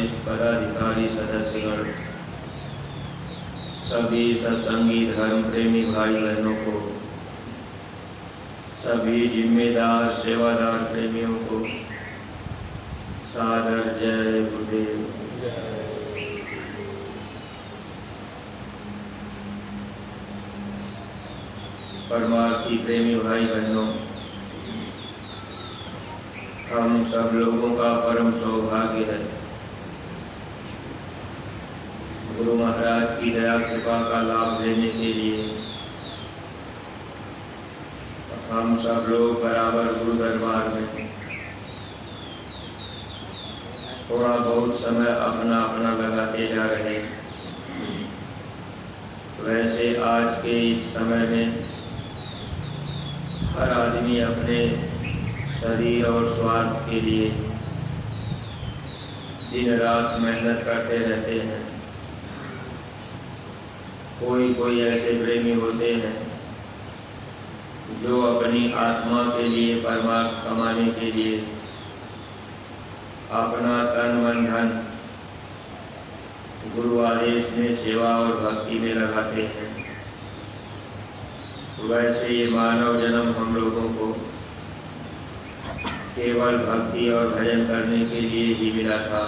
वरिष्ठ पदाधिकारी सदस्यगण, सभी सत्संगी धर्म प्रेमी भाई बहनों को, सभी जिम्मेदार सेवादार प्रेमियों को सादर जय गुरुदेव। परमार्थी प्रेमी भाई बहनों, हम सब लोगों का परम सौभाग्य है गुरु महाराज की दया कृपा का लाभ लेने के लिए हम सब लोग बराबर गुरु दरबार में थोड़ा बहुत समय अपना अपना लगाते जा रहे। वैसे आज के इस समय में हर आदमी अपने शरीर और स्वार्थ के लिए दिन रात मेहनत करते रहते हैं। कोई ऐसे प्रेमी होते हैं जो अपनी आत्मा के लिए, परमार्थ कमाने के लिए अपना तन मन धन गुरु आदेश में सेवा और भक्ति में लगाते हैं। वैसे ये मानव जन्म हम लोगों को केवल भक्ति और भजन करने के लिए ही मिला था,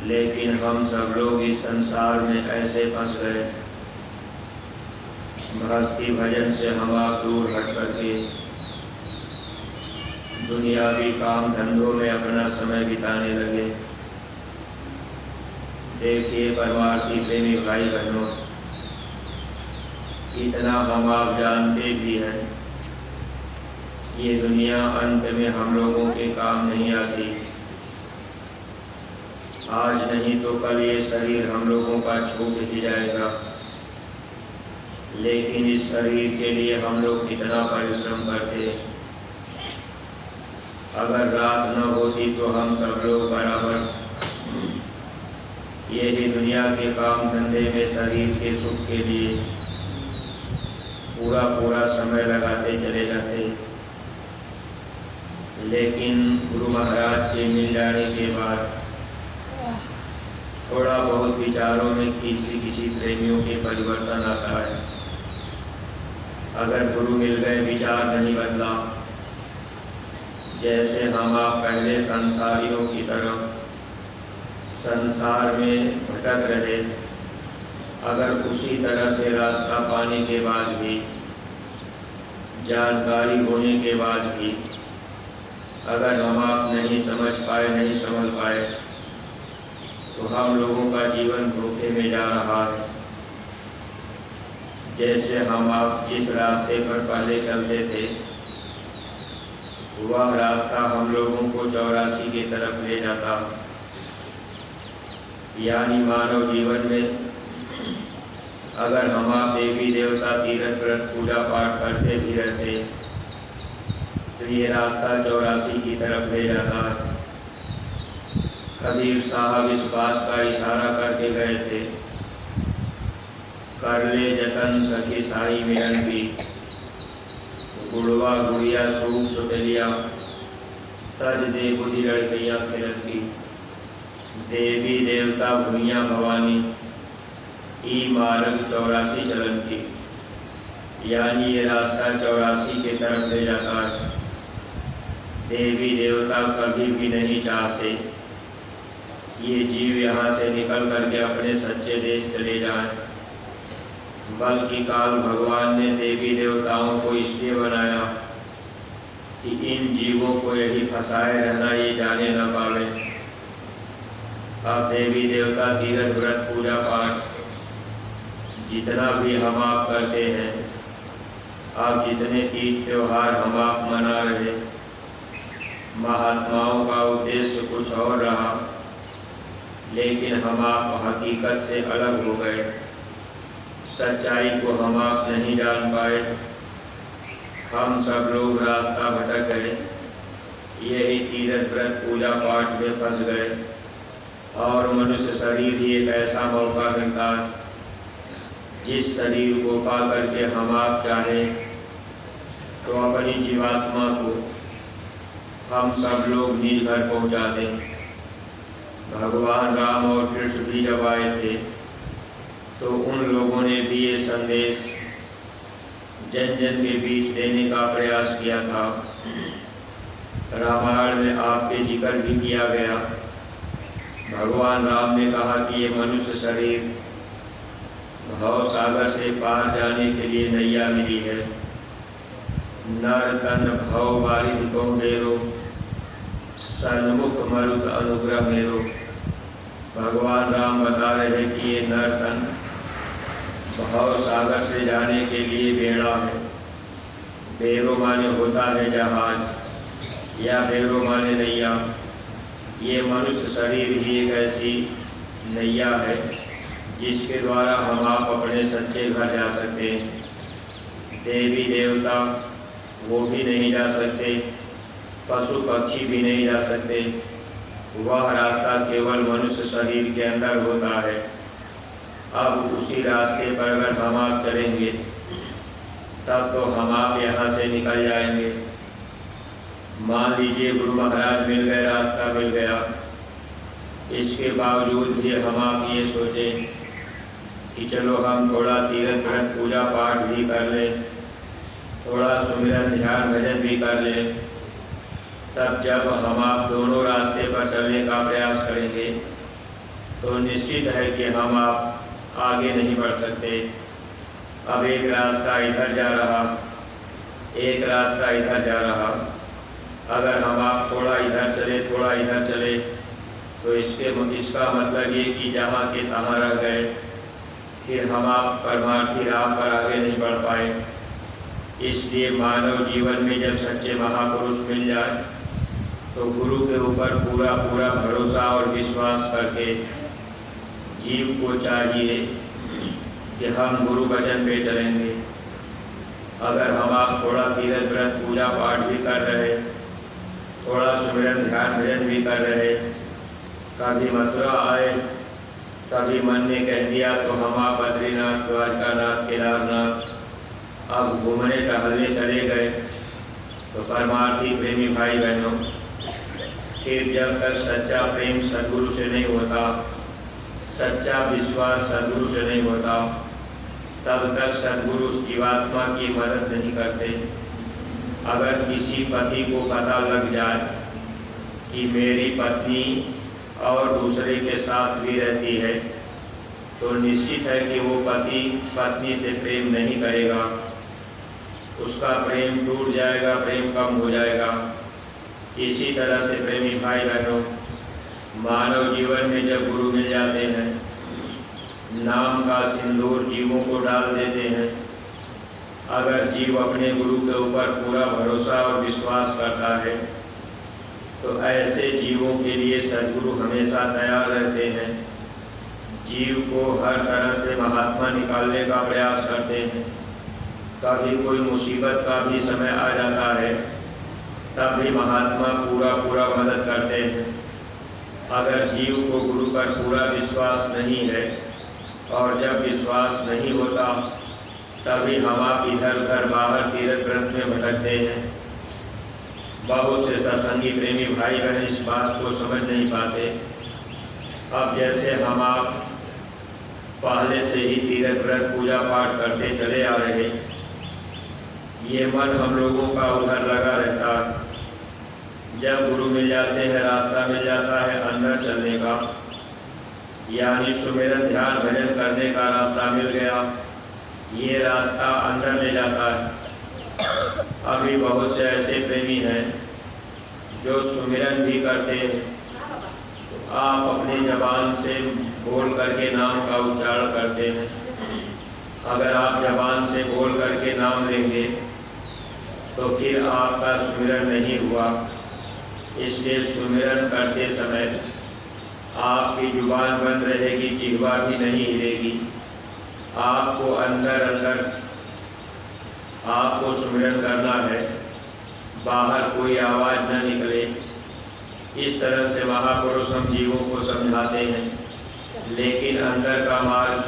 लेकिन हम सब लोग इस संसार में ऐसे फंस गए, भक्ति भजन से हम आप दूर हट करके दुनियावी काम धंधों में अपना समय बिताने लगे। देखिए परमार्थी प्रेमी भाई बहनों, इतना हम आप जानते भी हैं, ये दुनिया अंत में हम लोगों के काम नहीं आती। आज नहीं तो कल ये शरीर हम लोगों का छूट ही जाएगा, लेकिन इस शरीर के लिए हम लोग कितना परिश्रम करते। अगर रात न होती तो हम सब लोग बराबर यही दुनिया के काम धंधे में शरीर के सुख के लिए पूरा समय लगाते चले जाते। लेकिन गुरु महाराज के मिल जाने के बाद थोड़ा बहुत विचारों में किसी प्रेमियों के परिवर्तन आता है। अगर गुरु मिल गए, विचार नहीं बदला, जैसे हम आप पहले संसारियों की तरह संसार में भटक रहे, अगर उसी तरह से रास्ता पाने के बाद भी, जानकारी होने के बाद भी अगर हम आप नहीं समझ पाए, नहीं समझ पाए, तो हम लोगों का जीवन धोखे में जा रहा है। जैसे हम आप जिस रास्ते पर पहले चलते थे, वह रास्ता हम लोगों को 84 की तरफ ले जाता। यानी मानव जीवन में अगर हम आप देवी देवता तीर्थ व्रत पूजा पाठ करते भी रहते, तो ये रास्ता 84 की तरफ ले जाता है। कबीर साहब इस बात का इशारा करके गए थे, कर ले जतन सखी साई मिलन की, गुड़वा गुड़िया सूख सुतलिया, तज दे बुद्धि लड़कैया फिरन की, देवी देवता भुइया भवानी, ई मार्ग 84 चलन की। यानी ये रास्ता 84 की तरफ ले जाता है। देवी देवता कभी भी नहीं चाहते ये जीव यहाँ से निकल करके अपने सच्चे देश चले जाएं, बल्कि काल भगवान ने देवी देवताओं को इसलिए बनाया कि इन जीवों को यही फंसाए रहना, ये जाने न पावे। अब देवी देवता तीर्थ व्रत पूजा पाठ जितना भी हम आप करते हैं, अब जितने तीज त्योहार हम आप मना रहे, महात्माओं का उद्देश्य कुछ और रहा, लेकिन हम आप हकीकत से अलग हो गए। सच्चाई को हम आप नहीं जान पाए, हम सब लोग रास्ता भटक गए, यही तीर्थ व्रत पूजा पाठ में फंस गए। और मनुष्य शरीर ही एक ऐसा मौका मिलता है जिस शरीर को पा करके हम आप चाहें तो अपनी जीवात्मा को हम सब लोग नील घर पहुँचा दें। भगवान राम और कृष्ण भी जब आए थे तो उन लोगों ने भी ये संदेश जन जन के बीच देने का प्रयास किया था। रामायण में आपके जिक्र भी किया गया। भगवान राम ने कहा कि ये मनुष्य शरीर भव सागर से पार जाने के लिए नैया मिली है। नर तन भव वारिधि को मेरो, सन्मुख मरुत अनुग्रह मेरो। भगवान राम बता रहे कि ये नर तन भव सागर से जाने के लिए बेड़ा है। बेरो माने होता है जहाज या बेरो माने नैया। ये मनुष्य शरीर ही एक ऐसी नैया है जिसके द्वारा हम आप अपने सच्चे घर जा सकते हैं। देवी देवता वो भी नहीं जा सकते, पशु पक्षी भी नहीं जा सकते। वह रास्ता केवल मनुष्य शरीर के अंदर होता है। अब उसी रास्ते पर अगर हम आप चलेंगे तब तो हम आप यहाँ से निकल जाएंगे। मान लीजिए गुरु महाराज मिल गए, रास्ता मिल गया, इसके बावजूद भी हम आप ये सोचें कि चलो हम थोड़ा तीर्थ व्रत पूजा पाठ भी कर लें, थोड़ा सुमिरन ध्यान भजन भी कर लें। तब जब हम आप दोनों रास्ते पर चलने का प्रयास करेंगे तो निश्चित है कि हम आप आगे नहीं बढ़ सकते। अब एक रास्ता इधर जा रहा, एक रास्ता इधर जा रहा। अगर हम आप थोड़ा इधर चले, थोड़ा इधर चले तो इसका मतलब ये कि जहाँ के तहाँ रह गए, फिर हम आप परमार्थी राह पर आगे नहीं बढ़ पाए। इसलिए मानव जीवन में जब सच्चे महापुरुष मिल जाए तो गुरु के ऊपर पूरा पूरा भरोसा और विश्वास करके जीव को चाहिए कि हम गुरु वचन पे चलेंगे। अगर हम आप थोड़ा तीर्थ व्रत पूजा पाठ भी कर रहे, थोड़ा सुमिरन ध्यान भजन भी कर रहे, कभी मथुरा आए, कभी मन ने कह दिया तो हम आप बद्रीनाथ, द्वारकानाथ, केदारनाथ अब घूमने टहलने चले गए, तो परमार्थी प्रेमी भाई बहनों, फिर जब तक सच्चा प्रेम सद्गुरु से नहीं होता, सच्चा विश्वास सद्गुरु से नहीं होता, तब तक सद्गुरु जीवात्मा की मदद नहीं करते। अगर किसी पति को पता लग जाए कि मेरी पत्नी और दूसरे के साथ भी रहती है तो निश्चित है कि वो पति पत्नी से प्रेम नहीं करेगा, उसका प्रेम टूट जाएगा, प्रेम कम हो जाएगा। इसी तरह से प्रेमी भाई बहनों, मानव जीवन में जब गुरु मिल जाते हैं, नाम का सिंदूर जीवों को डाल देते हैं। अगर जीव अपने गुरु के ऊपर पूरा भरोसा और विश्वास करता है तो ऐसे जीवों के लिए सद्गुरु हमेशा तैयार रहते हैं। जीव को हर तरह से महात्मा निकालने का प्रयास करते हैं। कभी कोई मुसीबत का भी समय आ जाता है तब भी महात्मा पूरा पूरा मदद करते हैं। अगर जीव को गुरु पर पूरा विश्वास नहीं है और जब विश्वास नहीं होता तभी हम आप इधर उधर बाहर तीर्थ व्रत में भटकते हैं। बहुत से सत्संगी प्रेमी भाई बहन इस बात को समझ नहीं पाते। अब जैसे हम आप पहले से ही तीर्थ व्रत पूजा पाठ करते चले आ रहे, ये मन हम लोगों का उधर लगा रहता। जब गुरु मिल जाते हैं, रास्ता मिल जाता है अंदर चलने का, यानी सुमिरन ध्यान भजन करने का रास्ता मिल गया, ये रास्ता अंदर ले जाता है। अभी बहुत से ऐसे प्रेमी हैं जो सुमिरन भी करते हैं, तो आप अपनी जबान से बोल करके नाम का उच्चारण करते हैं। अगर आप जबान से बोल करके नाम लेंगे तो फिर आपका सुमिरन नहीं हुआ। इसलिए सुमिरन करते समय आपकी जुबान बंद रहेगी, जिह्वा भी नहीं हिलेगी। आपको अंदर अंदर आपको सुमिरन करना है, बाहर कोई आवाज़ न निकले। इस तरह से महापुरुष हम जीवों को समझाते हैं, लेकिन अंदर का मार्ग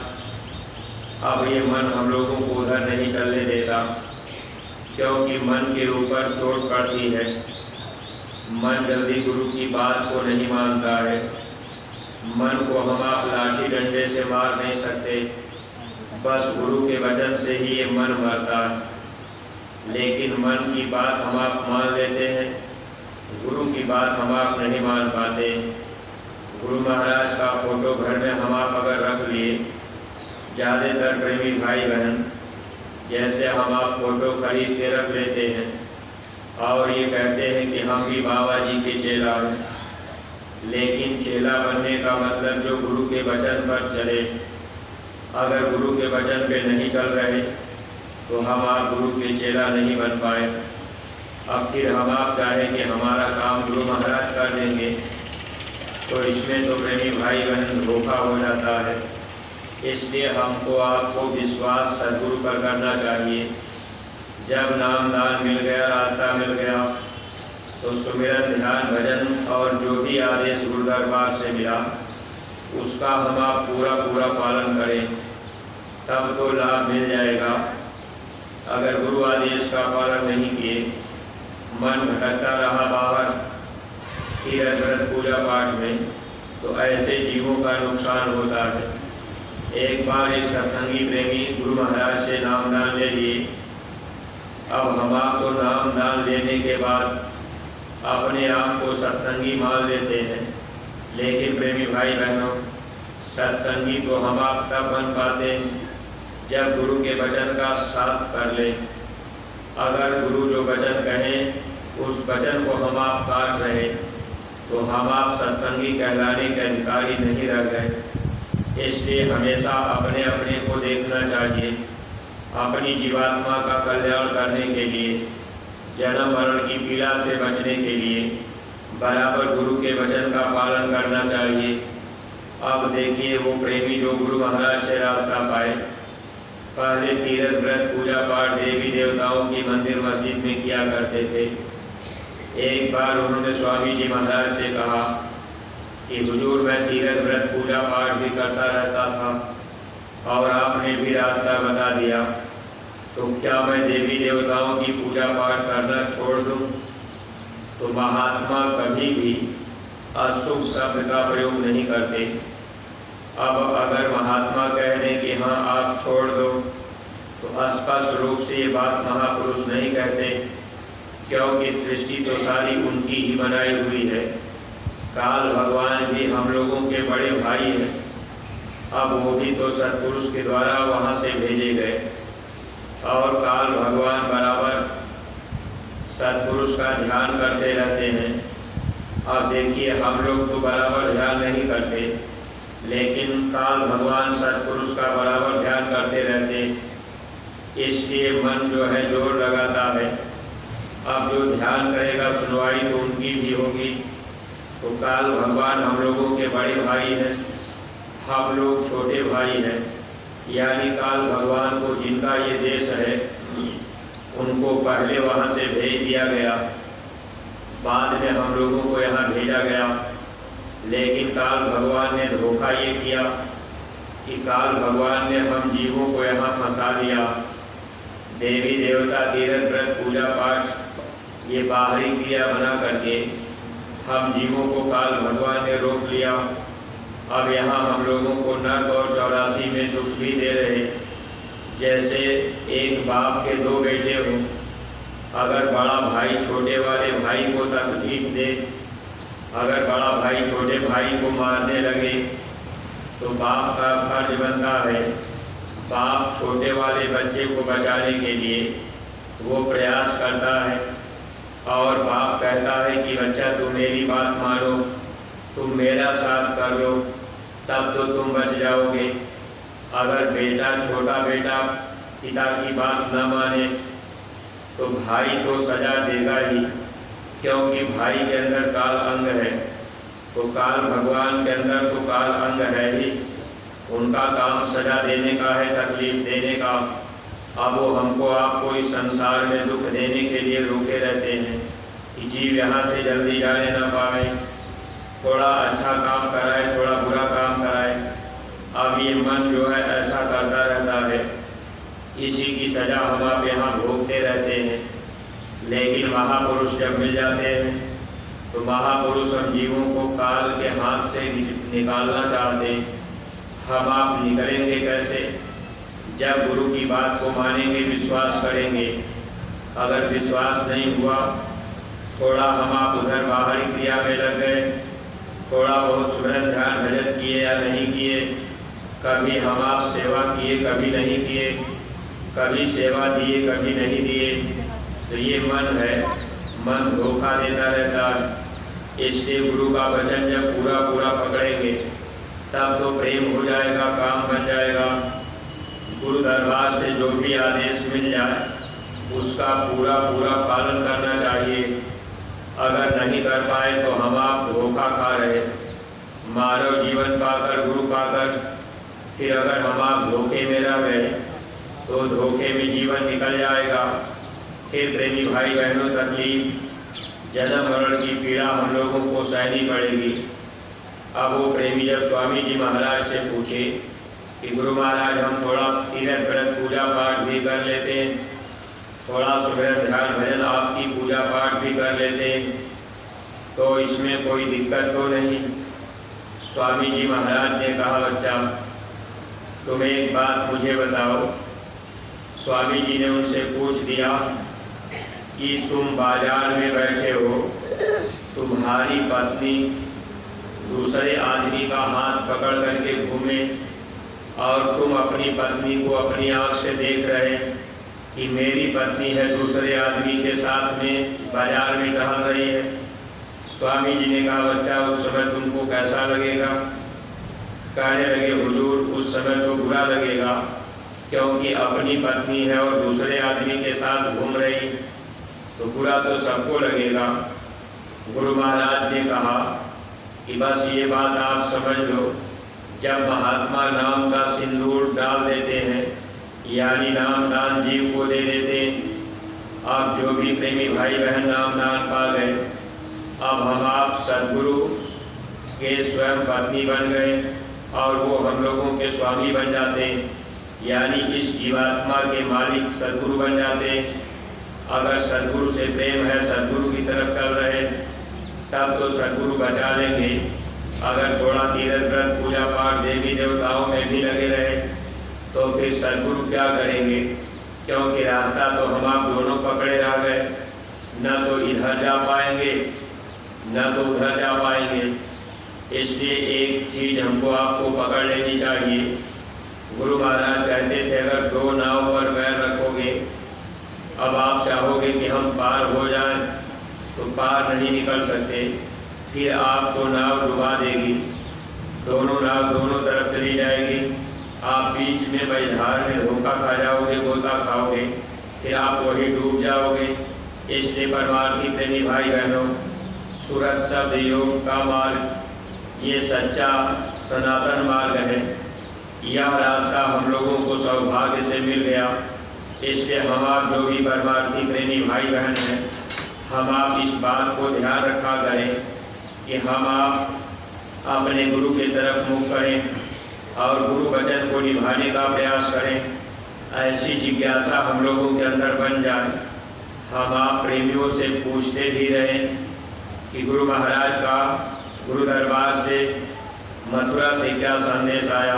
अब ये मन हम लोगों को उधर नहीं चलने देता, क्योंकि मन के ऊपर चोट पड़ती है। मन जल्दी गुरु की बात को नहीं मानता है। मन को हम आप लाठी डंडे से मार नहीं सकते, बस गुरु के वचन से ही ये मन मरता है। लेकिन मन की बात हम आप मान लेते हैं, गुरु की बात हम आप नहीं मान पाते। गुरु महाराज का फोटो घर में हम आप अगर रख लिए, ज़्यादातर प्रेमी भाई बहन जैसे हम आप फोटो खरीद के रख लेते हैं और ये कहते हैं कि हम भी बाबा जी के चेला हैं। लेकिन चेला बनने का मतलब जो गुरु के वचन पर चले, अगर गुरु के वचन पे नहीं चल रहे तो हम आप गुरु के चेला नहीं बन पाए। अब फिर हम आप चाहें कि हमारा काम गुरु महाराज कर देंगे, तो इसमें तो प्रेमी भाई बहन धोखा हो जाता है। इसलिए हमको आपको विश्वास सद्गुरु पर करना चाहिए। जब नाम दान मिल गया, रास्ता मिल गया, तो सुमिरन ध्यान भजन और जो भी आदेश गुरु दरबार से मिला उसका हम आप पूरा पूरा पालन करें, तब तो लाभ मिल जाएगा। अगर गुरु आदेश का पालन नहीं किए, मन भटकता रहा बाहर तीर्थ व्रत पूजा पाठ में, तो ऐसे जीवों का नुकसान होता है। एक बार एक सत्संगी प्रेमी गुरु महाराज से नाम दान ले लिए। अब हम आपको नाम दान लेने के बाद अपने आप को सत्संगी मान लेते हैं, लेकिन प्रेमी भाई बहनों, सत्संगी तो हम आप तब बन पाते हैं जब गुरु के वचन का साथ कर ले। अगर गुरु जो वचन कहें उस वचन को हम आप काट रहे तो हम आप सत्संगी कहलाने के अधिकारी नहीं रह गए। इसलिए हमेशा अपने अपने को देखना चाहिए। अपनी जीवात्मा का कल्याण करने के लिए, जन्म मरण की पीड़ा से बचने के लिए बराबर गुरु के वचन का पालन करना चाहिए। अब देखिए वो प्रेमी जो गुरु महाराज से रास्ता पाए, पहले तीर्थ व्रत पूजा पाठ देवी देवताओं की मंदिर मस्जिद में किया करते थे। एक बार उन्होंने स्वामी जी महाराज से कहा कि हुजूर मैं तीर्थ व्रत पूजा पाठ भी करता रहता था और आपने भी रास्ता बता दिया, तो क्या मैं देवी देवताओं की पूजा पाठ करना छोड़ दूं? तो महात्मा कभी भी अशुभ शब्द का प्रयोग नहीं करते। अब अगर महात्मा कह दें कि हाँ आप छोड़ दो, तो स्पष्ट रूप से ये बात महापुरुष नहीं कहते, क्योंकि सृष्टि तो सारी उनकी ही बनाई हुई है। काल भगवान भी हम लोगों के बड़े भाई हैं। अब वो भी तो सत्पुरुष के द्वारा वहाँ से भेजे गए और काल भगवान बराबर सत्पुरुष का ध्यान करते रहते हैं। अब देखिए हम लोग तो बराबर ध्यान नहीं करते, लेकिन काल भगवान सत्पुरुष का बराबर ध्यान करते रहते। इसलिए मन जो है जोर लगाता है। अब जो ध्यान करेगा सुनवाई तो उनकी भी होगी। तो काल भगवान हम लोगों के बड़े भाई हैं, हम लोग छोटे भाई हैं। यानी काल भगवान को जिनका ये देश है उनको पहले वहाँ से भेज दिया गया, बाद में हम लोगों को यहाँ भेजा गया। लेकिन काल भगवान ने धोखा ये किया कि काल भगवान ने हम जीवों को यहाँ फंसा दिया। देवी देवता तीर्थ व्रत पूजा पाठ ये बाहरी क्रिया बना करके हम जीवों को काल भगवान ने रोक लिया। अब यहाँ हम लोगों को नर्क और 84 में दुख भी दे रहे। जैसे एक बाप के दो बेटे हों, अगर बड़ा भाई छोटे वाले भाई को तकलीफ दे, अगर बड़ा भाई छोटे भाई को मारने लगे, तो बाप का फर्ज बनता है बाप छोटे वाले बच्चे को बचाने के लिए वो प्रयास करता है और बाप कहता है कि बच्चा तुम मेरी बात मानो, तुम मेरा साथ कर लो, तब तो तुम बच जाओगे। अगर बेटा छोटा बेटा पिता की बात न माने तो भाई तो सजा देगा ही, क्योंकि भाई के अंदर काल अंग है। तो काल भगवान के अंदर तो काल अंग है ही, उनका काम सजा देने का है, तकलीफ देने का। अब वो हमको आपको इस संसार में दुख देने के लिए रोके रहते हैं कि जीव यहाँ से जल्दी जाने ना पाए, थोड़ा अच्छा काम कराए, थोड़ा बुरा काम कराए। अब ये मन जो है ऐसा करता रहता है, इसी की सज़ा हम आप यहाँ भोगते रहते हैं। लेकिन महापुरुष जब मिल जाते हैं तो महापुरुष हम जीवों को काल के हाथ से निकालना चाहते। हम आप निकलेंगे कैसे? जब गुरु की बात को मानेंगे, विश्वास करेंगे। अगर विश्वास नहीं हुआ, थोड़ा हम आप उधर बाहरी क्रिया में लग गए, थोड़ा बहुत सुमिरन ध्यान भजन किए या नहीं किए, कभी हम आप सेवा किए कभी नहीं किए, कभी सेवा दिए कभी नहीं दिए, तो ये मन है, मन धोखा देता रहता है। इसलिए गुरु का वचन जब पूरा पूरा पकड़ेंगे तब तो प्रेम हो जाएगा, काम बन जाएगा। गुरु दरबार से जो भी आदेश मिल जाए उसका पूरा पूरा पालन करना चाहिए। अगर नहीं कर पाए तो हम आप धोखा खा रहे। मानव जीवन पाकर, गुरु पाकर, फिर अगर हम आप धोखे में रह गए तो धोखे में जीवन निकल जाएगा। फिर प्रेमी भाई बहनों, तकलीफ, जन्म मरण की पीड़ा हम लोगों को सहनी पड़ेगी। अब वो प्रेमी जब स्वामी जी महाराज से पूछे कि गुरु महाराज हम थोड़ा तीर्थ व्रत पूजा पाठ भी कर लेते हैं, थोड़ा सुमिरन ध्यान भजन आपकी पूजा पाठ भी कर लेते हैं, तो इसमें कोई दिक्कत तो नहीं? स्वामी जी महाराज ने कहा, बच्चा तुम एक बात मुझे बताओ। स्वामी जी ने उनसे पूछ दिया कि तुम बाजार में बैठे हो, तुम्हारी पत्नी दूसरे आदमी का हाथ पकड़ करके घूमे और तुम अपनी पत्नी को अपनी आँख से देख रहे कि मेरी पत्नी है दूसरे आदमी के साथ में बाजार में टहल रही है। स्वामी जी ने कहा, बच्चा उस समय तुमको कैसा लगेगा? कहने लगे, हुजूर उस समय तो बुरा लगेगा, क्योंकि अपनी पत्नी है और दूसरे आदमी के साथ घूम रही, तो बुरा तो सबको लगेगा। गुरु महाराज ने कहा कि बस ये बात आप समझ लो, जब महात्मा नाम का सिंदूर डाल देते हैं, यानी नाम दान जीव को दे देते हैं। आप जो भी प्रेमी भाई बहन नाम दान पा गए, अब हम आप सद्गुरु के स्वयं पत्नी बन गए और वो हम लोगों के स्वामी बन जाते हैं, यानी इस जीवात्मा के मालिक सद्गुरु बन जाते हैं। अगर सद्गुरु से प्रेम है, सद्गुरु की तरफ चल रहे, तब तो सद्गुरु बचा लेंगे। अगर थोड़ा तीर्थ व्रत पूजा पाठ देवी देवताओं में भी लगे रहे तो फिर सद्गुरु क्या करेंगे? क्योंकि रास्ता तो हम आप दोनों पकड़े रह गए, न तो इधर जा पाएंगे न तो उधर जा पाएंगे। इसलिए एक चीज़ हमको आपको पकड़ लेनी चाहिए। गुरु महाराज कहते थे, अगर दो नाव पर पैर रखोगे, अब आप चाहोगे कि हम पार हो जाएं तो पार नहीं निकल सकते, फिर आपको नाव डुबा देगी, दोनों नाव दोनों तरफ चली जाएगी, आप बीच में मझधार में धोखा खा जाओगे, गोता खाओगे, फिर आप वही डूब जाओगे। इसलिए परमार्थी प्रेमी भाई बहनों, सूरत शब्द योग का मार्ग ये सच्चा सनातन मार्ग है। यह रास्ता हम लोगों को सौभाग्य से मिल गया। इसलिए हम आप जो भी परमार्थी प्रेमी भाई बहन हैं, हम आप इस बात को ध्यान रखा करें कि हम आप अपने गुरु की तरफ मुख करें और गुरु वचन को निभाने का प्रयास करें। ऐसी जिज्ञासा हम लोगों के अंदर बन जाए। हम आप प्रेमियों से पूछते भी रहें कि गुरु महाराज का गुरु दरबार से मथुरा से क्या संदेश आया,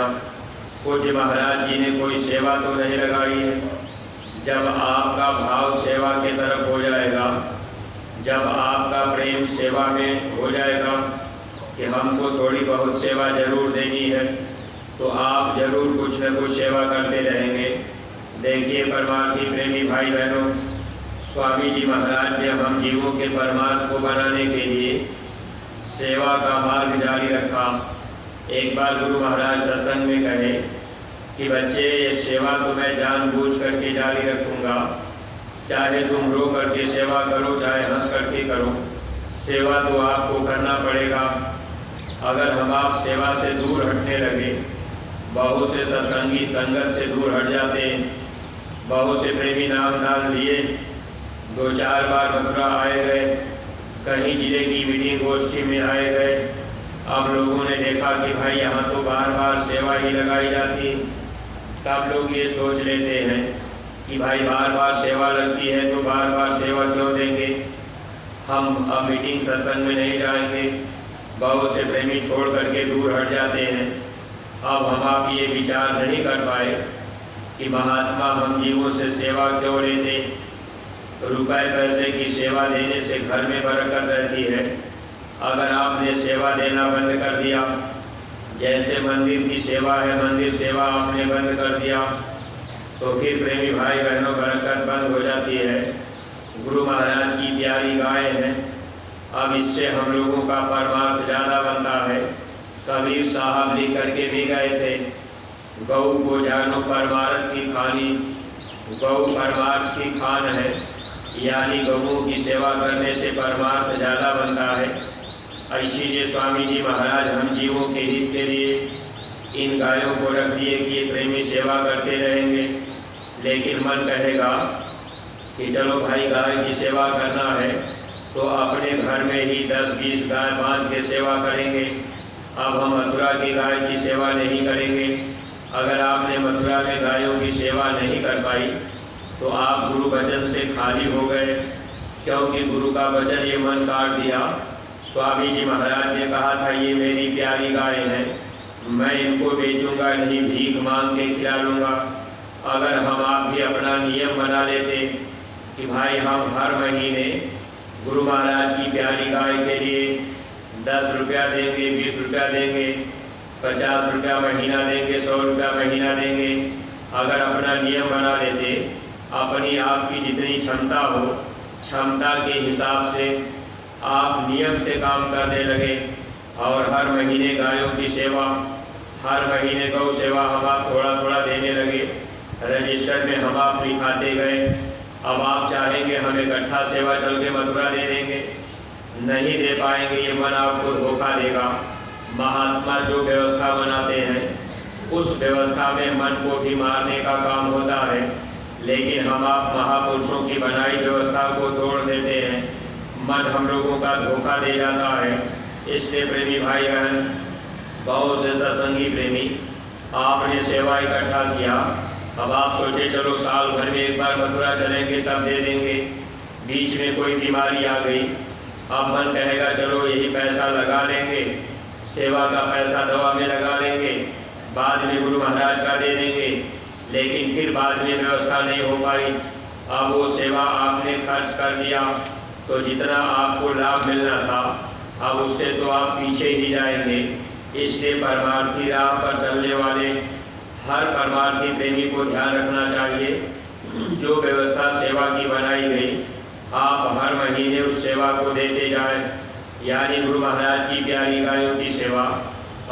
पूज्य महाराज जी ने कोई सेवा तो नहीं लगाई है। जब आपका भाव सेवा की तरफ हो जाएगा, जब आपका प्रेम सेवा में हो जाएगा कि हमको थोड़ी बहुत सेवा जरूर देनी है, तो आप जरूर कुछ न कुछ सेवा करते रहेंगे। देखिए परमार्थी प्रेमी भाई बहनों, स्वामी जी महाराज ने हम जीवों के परमार्थ को बनाने के लिए सेवा का मार्ग जारी रखा। एक बार गुरु महाराज सत्संग में कहे कि बच्चे, ये सेवा तो मैं जानबूझ करके जारी रखूँगा, चाहे तुम रो करके सेवा करो, चाहे हंस करके करो, सेवा तो आपको करना पड़ेगा। अगर हम आप सेवा से दूर हटने लगे, बहुत से सत्संगी संगत से दूर हट जाते हैं। बहुत से प्रेमी नाम दान लिए, 2-4 बार मथुरा आए गए, कहीं जिले की मीटिंग गोष्ठी में आए गए। अब लोगों ने देखा कि भाई यहाँ तो बार बार सेवा ही लगाई जाती, तब लोग ये सोच लेते हैं कि भाई बार बार सेवा लगती है तो बार बार सेवा क्यों देंगे। हम अब मीटिंग सत्संग में नहीं जाएंगे। बहुत से प्रेमी छोड़ करके दूर हट जाते हैं। अब हम आप ये विचार नहीं कर पाए कि महात्मा हम जीवों से सेवा क्यों लेते। रुपए पैसे की सेवा देने से घर में बरकत रहती है। अगर आपने सेवा देना बंद कर दिया, जैसे मंदिर की सेवा है, मंदिर सेवा आपने बंद कर दिया, तो फिर प्रेमी भाई बहनों बरकत बंद हो जाती है। गुरु महाराज की प्यारी गाय है, अब इससे हम लोगों का परमार्थ ज़्यादा बनता है। कबीर साहब लिख करके भी गए थे, गौ को जानो परमार्थ की खानी, गौ परमार्थ की खान है, यानी गौओं की सेवा करने से परमार्थ ज़्यादा बनता है। इसीलिए स्वामी जी महाराज हम जीवों के हित के लिए इन गायों को रख दिए कि ये प्रेमी सेवा करते रहेंगे। लेकिन मन कहेगा कि चलो भाई गाय की सेवा करना है तो अपने घर में ही 10-20 गाय बांध के सेवा करेंगे। अब हम मथुरा की गाय की सेवा नहीं करेंगे। अगर आपने मथुरा में गायों की सेवा नहीं कर पाई तो आप गुरु वचन से खाली हो गए, क्योंकि गुरु का वचन ये मन काट दिया। स्वामी जी महाराज ने कहा था ये मेरी प्यारी गाय है, मैं इनको बेचूंगा नहीं, भीख मांग के खिला लूँगा। अगर हम आप भी अपना नियम बना लेते कि भाई हम हर महीने गुरु महाराज की प्यारी गाय के लिए 10 रुपया देंगे, 20 रुपया देंगे, 50 रुपया महीना देंगे, 100 रुपया महीना देंगे। अगर अपना नियम बना लेते, अपनी आपकी जितनी क्षमता हो, क्षमता के हिसाब से आप नियम से काम करने लगे और हर महीने गायों की सेवा, हर महीने गौ सेवा हम आप थोड़ा थोड़ा देने लगे। रजिस्टर में हम आप लिखाते गए। अब आप चाहेंगे हम इकट्ठा सेवा चल के मथुरा दे देंगे, नहीं दे पाएंगे, ये मन आपको धोखा देगा। महात्मा जो व्यवस्था बनाते हैं उस व्यवस्था में मन को भी मारने का काम होता है, लेकिन हम आप महापुरुषों की बनाई व्यवस्था को तोड़ देते हैं, मन हम लोगों का धोखा दे जाता है। इसलिए प्रेमी भाई बहन, बहुत से सत्संगी प्रेमी आपने सेवा इकट्ठा किया। अब आप सोचे चलो साल भर में एक बार मथुरा चलेंगे तब दे देंगे, बीच में कोई बीमारी आ गई, अब मन कहेगा चलो यही पैसा लगा लेंगे, सेवा का पैसा दवा में लगा लेंगे, बाद में गुरु महाराज का दे देंगे। लेकिन फिर बाद में व्यवस्था नहीं हो पाई। अब वो सेवा आपने खर्च कर दिया तो जितना आपको लाभ मिलना था अब उससे तो आप पीछे ही जाएंगे। इसलिए परमार्थी राह पर चलने वाले हर परमार्थी प्रेमी को ध्यान रखना चाहिए, जो व्यवस्था सेवा की बनाई गई आप हर महीने उस सेवा को देते जाएं, यानी गुरु महाराज की प्यारी गायों की सेवा।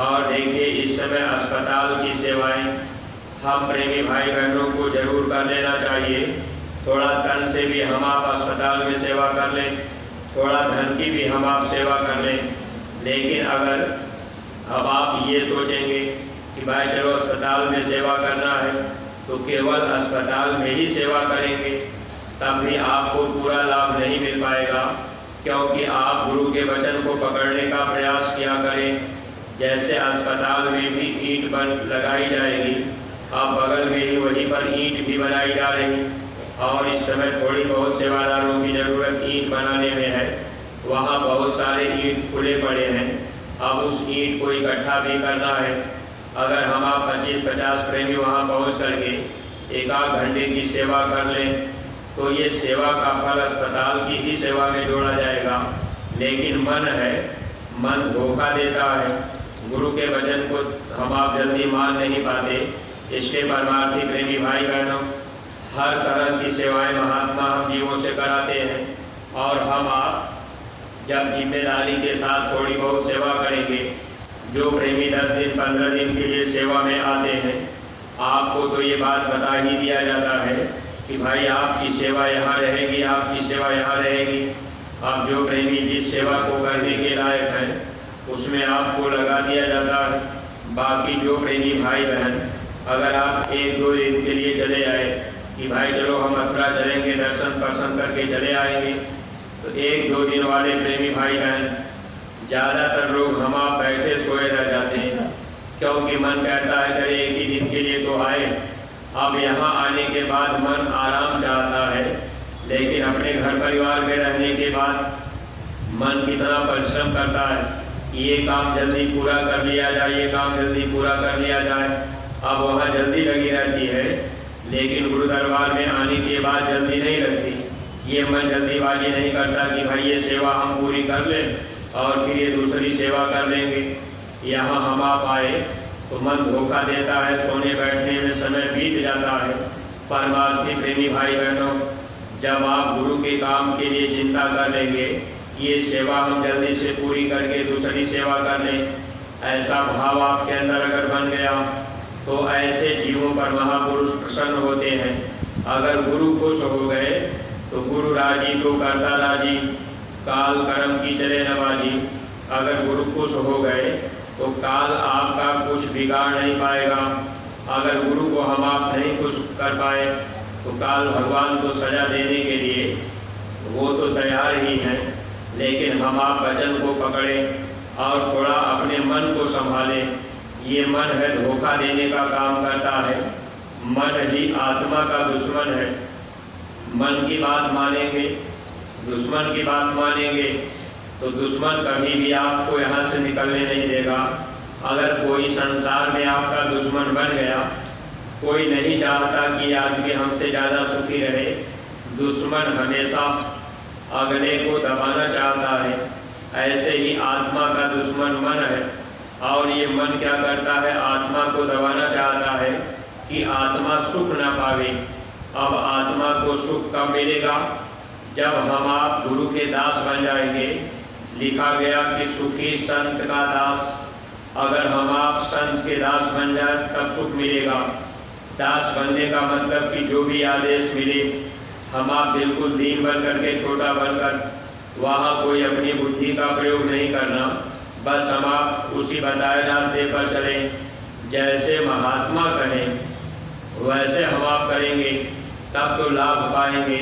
और देखिए इस समय अस्पताल की सेवाएं हम प्रेमी भाई बहनों को जरूर कर लेना चाहिए। थोड़ा तन से भी हम आप अस्पताल में सेवा कर लें, थोड़ा धन की भी हम आप सेवा कर लें। लेकिन अगर अब आप ये सोचेंगे कि भाई चलो अस्पताल में सेवा करना है तो केवल अस्पताल में ही सेवा करेंगे, तब भी आपको पूरा लाभ नहीं मिल पाएगा, क्योंकि आप गुरु के वचन को पकड़ने का प्रयास किया करें। जैसे अस्पताल में भी ईंट लगाई जाएगी, अब बगल में ही वहीं पर ईंट भी बनाई जा रही, और इस समय थोड़ी बहुत सेवादारों की ज़रूरत ईंट बनाने में है। वहाँ बहुत सारे ईंट खुले पड़े हैं, अब उस ईंट को इकट्ठा भी करना है। अगर हम आप 25-50 प्रेमी वहाँ पहुँच करके 1-8 घंटे की सेवा कर लें तो ये सेवा का फल अस्पताल की ही सेवा में जोड़ा जाएगा। लेकिन मन है, मन धोखा देता है, गुरु के वचन को हम आप जल्दी मान नहीं पाते। इसके परमार्थी प्रेमी भाई बहनों, हर तरह की सेवाएं महात्मा हम जीवों से कराते हैं, और हम आप जब जिम्मेदारी के साथ थोड़ी बहुत सेवा करेंगे, जो प्रेमी 10 दिन 15 दिन के लिए सेवा में आते हैं, आपको तो ये बात बता ही दिया जाता है कि भाई आपकी सेवा यहाँ रहेगी, आपकी सेवा यहाँ रहेगी। अब जो प्रेमी जिस सेवा को करने के लायक है उसमें आपको लगा दिया जाता है। बाकी जो प्रेमी भाई बहन अगर आप 1-2 दिन के लिए चले आए कि भाई चलो हम मथुरा चलेंगे, दर्शन पर्शन करके चले आएंगे, तो 1-2 दिन वाले प्रेमी भाई बहन ज़्यादातर लोग हम आप बैठे सोए रह जाते हैं, क्योंकि मन कहता है कि एक ही दिन के लिए तो आए। अब यहाँ आने के बाद मन आराम चाहता है, लेकिन अपने घर परिवार में रहने के बाद मन कितना परिश्रम करता है कि ये काम जल्दी पूरा कर लिया जाए, ये काम जल्दी पूरा कर लिया जाए। अब वहाँ जल्दी लगी रहती है, लेकिन गुरु दरबार में आने के बाद जल्दी नहीं लगती। ये मन जल्दीबाजी नहीं करता कि भाई ये सेवा हम पूरी कर लें और फिर ये दूसरी सेवा कर लेंगे। यहाँ हम आप आए तो मन धोखा देता है, सोने बैठने में समय बीत जाता है। परमार्थी प्रेमी भाई बहनों, जब आप गुरु के काम के लिए चिंता कर लेंगे कि ये सेवा हम जल्दी से पूरी करके दूसरी सेवा कर लें, ऐसा भाव आपके अंदर अगर बन गया तो ऐसे जीवों पर महापुरुष प्रसन्न होते हैं। अगर गुरु खुश हो गए तो गुरु राजी तो करता राजी, काल कर्म की चले नवाजी। अगर गुरु खुश हो गए तो काल आपका कुछ बिगाड़ नहीं पाएगा। अगर गुरु को हम आप नहीं खुश कर पाए तो काल भगवान को सजा देने के लिए वो तो तैयार ही हैं, लेकिन हम आप वचन को पकड़ें और थोड़ा अपने मन को संभालें। ये मन है धोखा देने का काम करता है, मन ही आत्मा का दुश्मन है। मन की बात मानेंगे, दुश्मन की बात मानेंगे तो दुश्मन कभी भी आपको यहाँ से निकलने नहीं देगा। अगर कोई संसार में आपका दुश्मन बन गया, कोई नहीं चाहता कि आदमी हमसे ज़्यादा सुखी रहे। दुश्मन हमेशा अगले को दबाना चाहता है। ऐसे ही आत्मा का दुश्मन मन है, और ये मन क्या करता है, आत्मा को दबाना चाहता है कि आत्मा सुख न पावे। अब आत्मा को सुख कब मिलेगा? जब हम आप गुरु के दास बन जाएंगे। लिखा गया कि सुखी संत का दास। अगर हम आप संत के दास बन जाए तब सुख मिलेगा। दास बनने का मतलब कि जो भी आदेश मिले हम आप बिल्कुल दीन बन करके, छोटा बनकर, वहाँ कोई अपनी बुद्धि का प्रयोग नहीं करना। बस हम आप उसी बताए रास्ते पर चलें। जैसे महात्मा करें वैसे हम आप करेंगे, तब तो लाभ पाएंगे।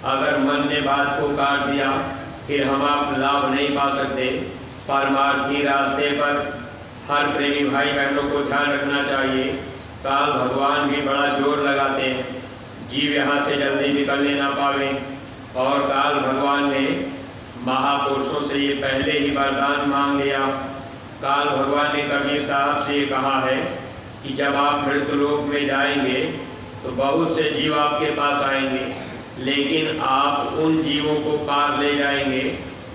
अगर मन ने बात को काट दिया फिर हम आप लाभ नहीं पा सकते। परमार्थी रास्ते पर हर प्रेमी भाई बहनों को ध्यान रखना चाहिए। काल भगवान भी बड़ा जोर लगाते हैं, जीव यहाँ से जल्दी निकलने ना पावे। और काल भगवान ने महापुरुषों से ये पहले ही वरदान मांग लिया। काल भगवान ने कबीर साहब से ये कहा है कि जब आप मृत्युलोक में जाएंगे तो बहुत से जीव आपके पास आएंगे, लेकिन आप उन जीवों को पार ले जाएंगे।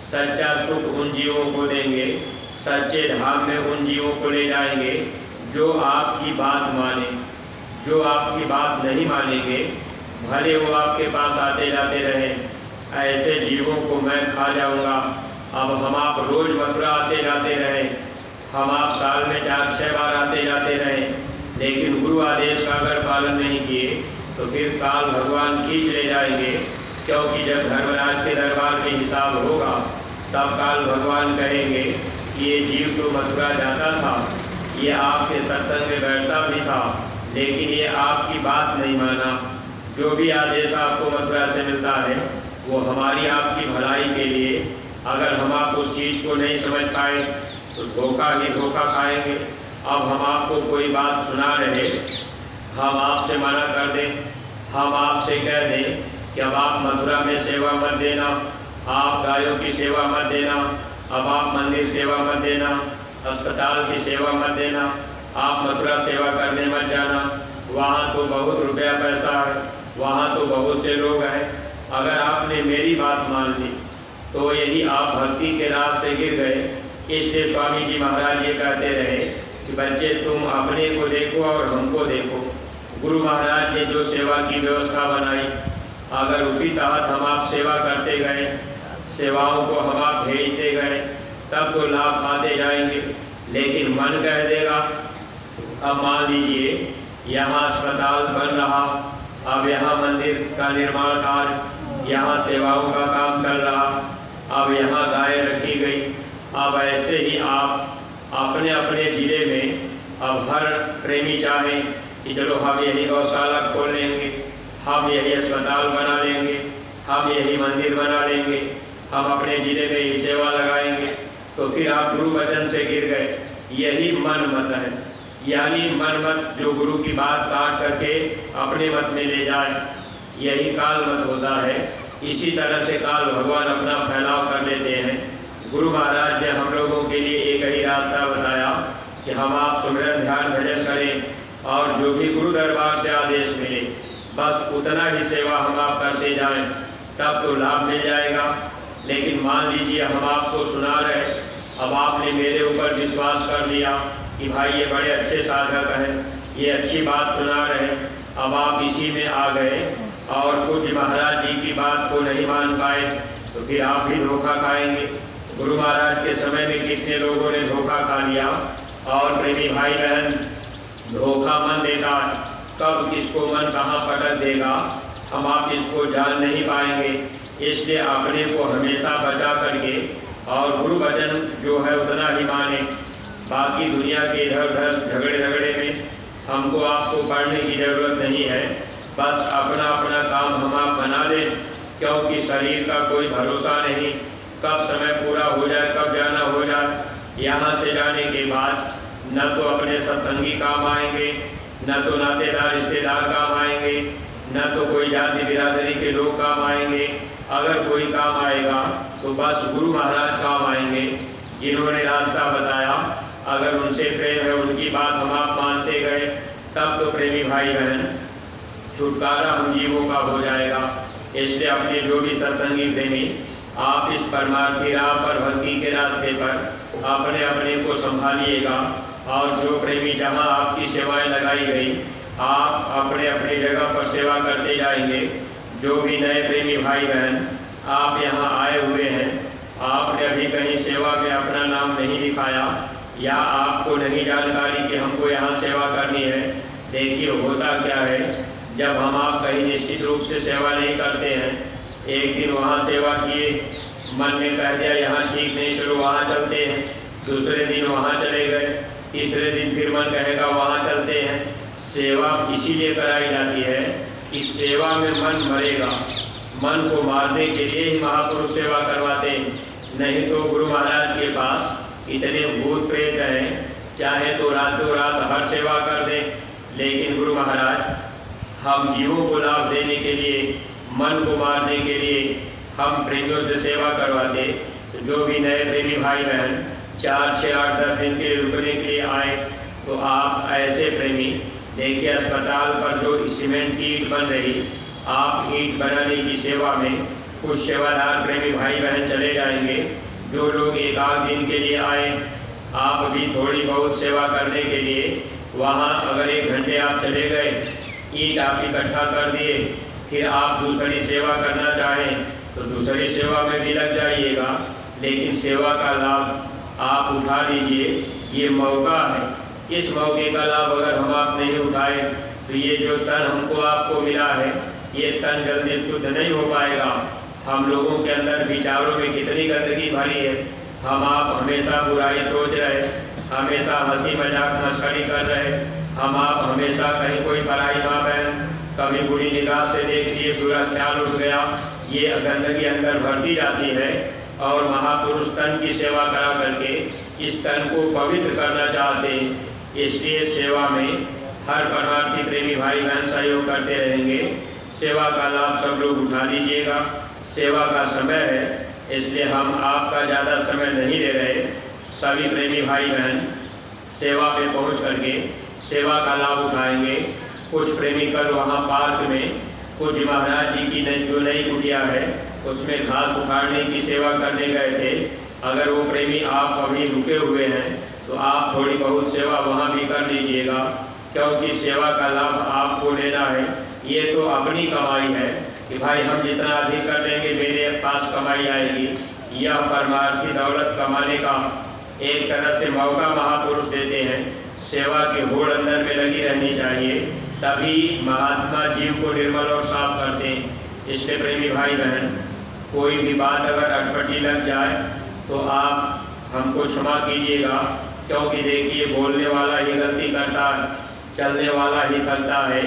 सच्चा सुख उन जीवों को देंगे, सच्चे धाम में उन जीवों को ले जाएंगे जो आपकी बात माने। जो आपकी बात नहीं मानेंगे, भले वो आपके पास आते जाते रहें, ऐसे जीवों को मैं खा जाऊंगा। अब हम आप रोज़ मथुरा आते जाते रहें, हम आप साल में 4-6 बार आते जाते रहें, लेकिन गुरु आदेश का अगर पालन नहीं किए तो फिर काल भगवान खींच ले जाएंगे। क्योंकि जब धर्मराज के दरबार में हिसाब होगा तब काल भगवान कहेंगे कि ये जीव तो मथुरा जाता था, ये आपके सत्संग में बैठता भी था, लेकिन ये आपकी बात नहीं माना। जो भी आदेश आपको मथुरा से मिलता है वो हमारी आपकी भलाई के लिए। अगर हम आप उस चीज़ को नहीं समझ पाए तो धोखा ही धोखा खाएंगे। अब हम आपको कोई बात सुना रहे, हम आपसे मना कर दें, हम आपसे कह दें कि अब आप मथुरा में सेवा मत देना, आप गायों की सेवा मत देना, अब आप मंदिर सेवा मत देना, अस्पताल की सेवा मत देना, आप मथुरा सेवा करने मत जाना, वहाँ तो बहुत रुपया पैसा है, वहाँ तो बहुत से लोग हैं। अगर आपने मेरी बात मान ली तो यही आप भक्ति के राह से गिर गए। इसलिए स्वामी जी महाराज ये कहते रहे कि बच्चे तुम अपने को देखो और हमको देखो। गुरु महाराज ने जो सेवा की व्यवस्था बनाई, अगर उसी तहत हम आप सेवा करते गए, सेवाओं को हम आप भेजते गए, तब तो लाभ पाते जाएंगे। लेकिन मन कह देगा, अब मान लीजिए यहाँ अस्पताल बन रहा, अब यहाँ मंदिर का निर्माण कार्य, यहाँ सेवाओं का काम चल रहा, अब यहाँ गाय रखी गई। अब ऐसे ही आप अपने अपने ज़िले में अब हर प्रेमी चाहे कि चलो हम यही गौशाला खोल लेंगे, हम यही अस्पताल बना लेंगे, हम यही मंदिर बना लेंगे, हम अपने ज़िले में ही सेवा लगाएंगे, तो फिर आप गुरु वचन से गिर गए। यही मन मत है, यानी मन मत जो गुरु की बात काट करके अपने मत में ले जाए, यही काल मत होता है। इसी तरह से काल भगवान अपना फैलाव कर लेते हैं। गुरु महाराज ने हम लोगों के लिए एक ही रास्ता बताया कि हम आप सुमिरन ध्यान भजन करें और जो भी गुरु दरबार से आदेश मिले बस उतना ही सेवा हम आप करते जाएं, तब तो लाभ मिल जाएगा। लेकिन मान लीजिए हम आपको सुना रहे, अब आपने मेरे ऊपर विश्वास कर लिया कि भाई ये बड़े अच्छे साधक हैं, ये अच्छी बात सुना रहे, अब आप इसी में आ गए और पूज्य महाराज जी की बात को नहीं मान पाए तो फिर आप भी धोखा खाएंगे। गुरु महाराज के समय में कितने लोगों ने धोखा खा लिया। और प्रेमी भाई बहन, धोखा मन देता है, कब किसको मन कहाँ पटक देगा हम आप इसको जान नहीं पाएंगे। इसलिए अपने को हमेशा बचा करके और गुरु वचन जो है उतना ही माने। बाकी दुनिया के इधर उधर झगड़े में हमको आपको पढ़ने की ज़रूरत नहीं है। बस अपना अपना काम हम आप बना लें, क्योंकि शरीर का कोई भरोसा नहीं, कब समय पूरा हो जाए, कब जाना हो जाए। यहाँ से जाने के बाद न तो अपने सत्संगी काम आएंगे, न तो नातेदार रिश्तेदार काम आएंगे, न तो कोई जाति बिरादरी के लोग काम आएंगे। अगर कोई काम आएगा तो बस गुरु महाराज काम आएंगे, जिन्होंने रास्ता बताया। अगर उनसे प्रेम है, उनकी बात हम आप मानते गए, तब तो प्रेमी भाई बहन छुटकारा हम जीवों का हो जाएगा। इसलिए अपने जो भी सत्संगी प्रेमी आप इस परमार्थी राह पर, भक्ति के रास्ते पर अपने अपने को संभालिएगा। और जो प्रेमी जहाँ आपकी सेवाएं लगाई गई, आप अपने अपने जगह पर सेवा करते जाएंगे। जो भी नए प्रेमी भाई बहन आप यहाँ आए हुए हैं, आपने अभी कहीं सेवा में अपना नाम नहीं लिखाया या आपको नहीं जानकारी कि हमको यहाँ सेवा करनी है। देखिए होता क्या है, जब हम आप कहीं निश्चित रूप से सेवा नहीं करते हैं, एक दिन वहाँ सेवा किए, मन में कह दिया यहाँ ठीक नहीं, चलो वहाँ चलते हैं, दूसरे दिन वहाँ चले गए, तीसरे दिन फिर मन कहेगा वहाँ चलते हैं। सेवा इसीलिए कराई जाती है कि सेवा में मन मरेगा। मन को मारने के लिए ही महापुरुष सेवा करवाते हैं। नहीं तो गुरु महाराज के पास इतने भूत प्रेत हैं, चाहे तो रातों रात हर सेवा कर दें, लेकिन गुरु महाराज हम जीवों को लाभ देने के लिए, मन को मारने के लिए हम प्रेमियों से सेवा करवाते। तो जो भी नए प्रेमी भाई बहन 4, 6, 8, 10 दिन के लिए रुकने के लिए आए, तो आप ऐसे प्रेमी देखिए अस्पताल पर जो सीमेंट की ईंट बन रही, आप ईंट बनाने की सेवा में कुछ सेवादार प्रेमी भाई बहन चले जाएंगे। जो लोग 1-8 दिन के लिए आए, आप भी थोड़ी बहुत सेवा करने के लिए वहाँ अगर 1 घंटे आप चले गए, ईंट आप इकट्ठा कर दिए, फिर आप दूसरी सेवा करना चाहें तो दूसरी सेवा में भी लग जाइएगा। लेकिन सेवा का लाभ आप उठा लीजिए, ये मौका है। इस मौके का लाभ अगर हम आप नहीं उठाए तो ये जो तन हमको आपको मिला है, ये तन जल्दी शुद्ध नहीं हो पाएगा। हम लोगों के अंदर विचारों में कितनी गंदगी भरी है। हम आप हमेशा बुराई सोच रहे, हमेशा हंसी मजाक मस्करी कर रहे, हम आप हमेशा कहीं कोई पराई माँ बहन कभी बुरी निगाह से देख लिए, बुरा ख्याल उठ गया, ये गंदगी अंदर भरती जाती है। और महापुरुष तन की सेवा करा करके इस तन को पवित्र करना चाहते हैं। इसलिए सेवा में हर परमार्थी प्रेमी भाई बहन सहयोग करते रहेंगे। सेवा का लाभ सब लोग उठा लीजिएगा। सेवा का समय है, इसलिए हम आपका ज़्यादा समय नहीं ले रहे। सभी प्रेमी भाई बहन सेवा पे पहुंच करके सेवा का लाभ उठाएंगे। कुछ प्रेमी कल वहाँ पार्क में कुछ महाराज जी की जो नई कुटिया है उसमें घास उखाड़ने की सेवा करने गए थे। अगर वो प्रेमी आप अभी रुके हुए हैं तो आप थोड़ी बहुत सेवा वहाँ भी कर लीजिएगा, क्योंकि सेवा का लाभ आपको लेना है। ये तो अपनी कमाई है कि भाई हम जितना अधिक कर देंगे मेरे पास कमाई आएगी। यह परमार्थी दौलत कमाने का एक तरह से मौका महापुरुष देते हैं। सेवा की होड़ अंदर में लगी रहनी चाहिए, तभी महात्मा जीव को निर्मल और साफ करते हैं। इसलिए प्रेमी भाई बहन कोई भी बात अगर अटपटी लग जाए तो आप हमको क्षमा कीजिएगा, क्योंकि देखिए बोलने वाला ही गलती करता है, चलने वाला ही थकता है।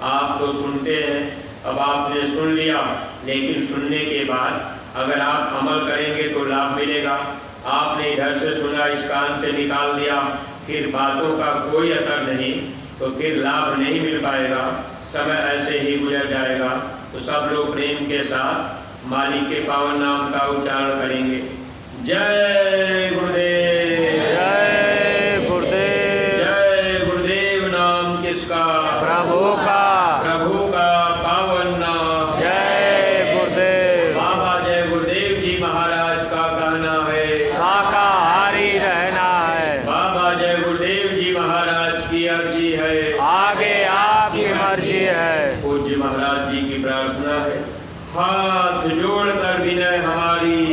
आप तो सुनते हैं, अब आपने सुन लिया, लेकिन सुनने के बाद अगर आप अमल करेंगे तो लाभ मिलेगा। आपने इधर से सुना, इस कान से निकाल दिया, फिर बातों का कोई असर नहीं, तो फिर लाभ नहीं मिल पाएगा, समय ऐसे ही गुजर जाएगा। तो सब लोग प्रेम के साथ मालिक के पावन नाम का उच्चारण करेंगे। जय गुरुदेव। जय गुरुदेव। जय गुरुदेव नाम किसका? प्रभु का। प्रभु का पावन नाम। जय गुरुदेव। बाबा जय गुरुदेव जी महाराज का कहना है शाकाहारी रहना है। बाबा जय गुरुदेव जी महाराज की अर्जी है, आगे आपकी मर्जी है। पूज्य महाराज जी की प्रार्थना है, हाथ जोड़कर विनय हमारी